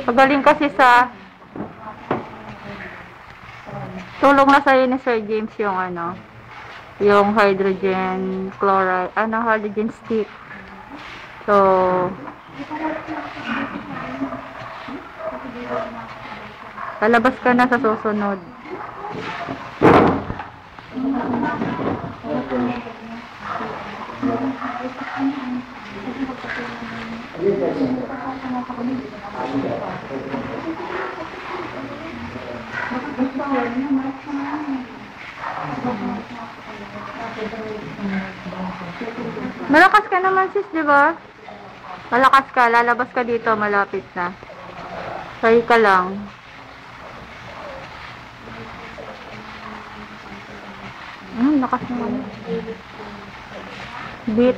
Pagaling kasi sa tulong na sa'yo ni Sir James yung ano, yung hydrogen chloride, hydrogen stick. So, lalabas ka na sa susunod. Malakas ka naman sis, di ba? Malakas ka, lalabas ka dito, malapit na. Try ka lang. Lakas naman. Beat.